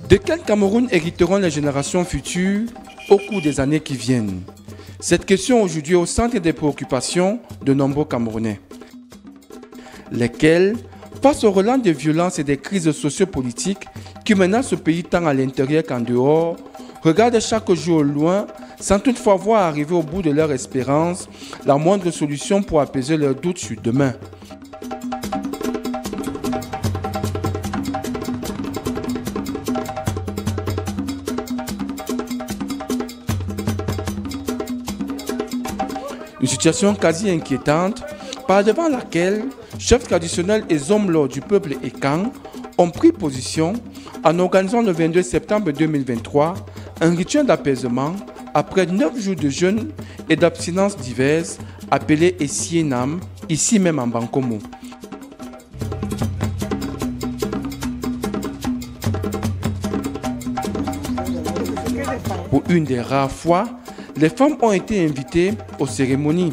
De quel Cameroun hériteront les générations futures au cours des années qui viennent? Cette question aujourd'hui est au centre des préoccupations de nombreux Camerounais, lesquels, face au relent des violences et des crises sociopolitiques qui menacent ce pays tant à l'intérieur qu'en dehors, regardent chaque jour au loin sans toutefois voir arriver au bout de leur espérance la moindre solution pour apaiser leurs doutes sur demain. Une situation quasi inquiétante, par devant laquelle chefs traditionnels et hommes lourds du peuple Ekang ont pris position en organisant le 22 septembre 2023 un rituel d'apaisement après 9 jours de jeûne et d'abstinences diverses appelé Esienam, ici même en Bankomo. Pour une des rares fois, les femmes ont été invitées aux cérémonies.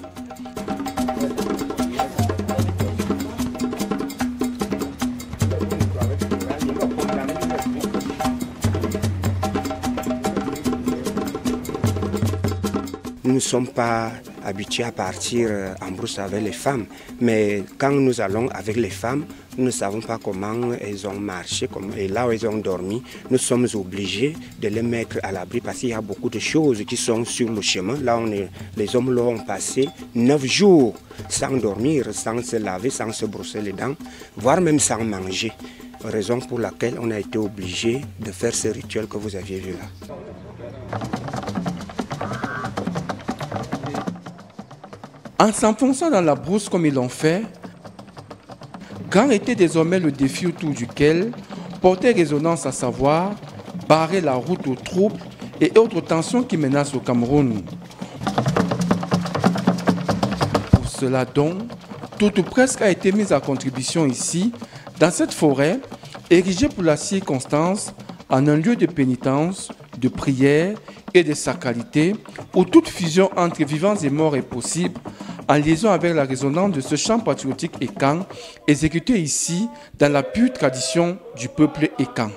Nous ne sommes pas habitués à partir en brousse avec les femmes, mais quand nous allons avec les femmes, nous ne savons pas comment elles ont marché et là où elles ont dormi. Nous sommes obligés de les mettre à l'abri parce qu'il y a beaucoup de choses qui sont sur le chemin. Là, les hommes ont passé 9 jours sans dormir, sans se laver, sans se brosser les dents, voire même sans manger. Raison pour laquelle on a été obligé de faire ce rituel que vous aviez vu là. En s'enfonçant dans la brousse comme ils l'ont fait, grand était désormais le défi autour duquel portait résonance, à savoir barrer la route aux troubles et autres tensions qui menacent le Cameroun. Pour cela donc, tout ou presque a été mis à contribution ici, dans cette forêt, érigée pour la circonstance en un lieu de pénitence, de prière et de sacralité, où toute fusion entre vivants et morts est possible, en liaison avec la résonance de ce chant patriotique Ekang, exécuté ici dans la pure tradition du peuple Ekang.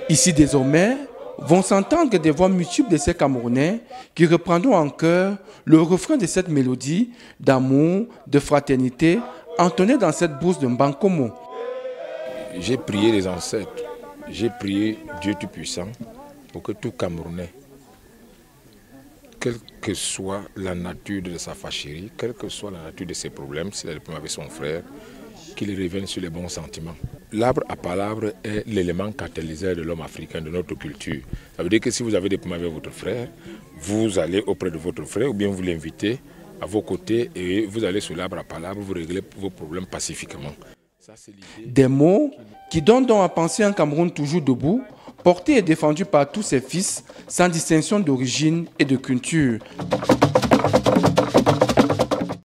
Ici désormais, vont s'entendre des voix multiples de ces Camerounais qui reprendront en chœur le refrain de cette mélodie d'amour, de fraternité, entonnée dans cette bourse de Bankomo. J'ai prié les ancêtres, j'ai prié Dieu Tout-Puissant pour que tout Camerounais, quelle que soit la nature de sa fâcherie, quelle que soit la nature de ses problèmes, s'il a des problèmes avec son frère, qu'il revienne sur les bons sentiments. L'arbre à palabre est l'élément catalyseur de l'homme africain, de notre culture. Ça veut dire que si vous avez des problèmes avec votre frère, vous allez auprès de votre frère ou bien vous l'invitez à vos côtés et vous allez sur l'arbre à palabre, vous réglez vos problèmes pacifiquement. Des mots qui donnent donc à penser un Cameroun toujours debout, porté et défendu par tous ses fils, sans distinction d'origine et de culture.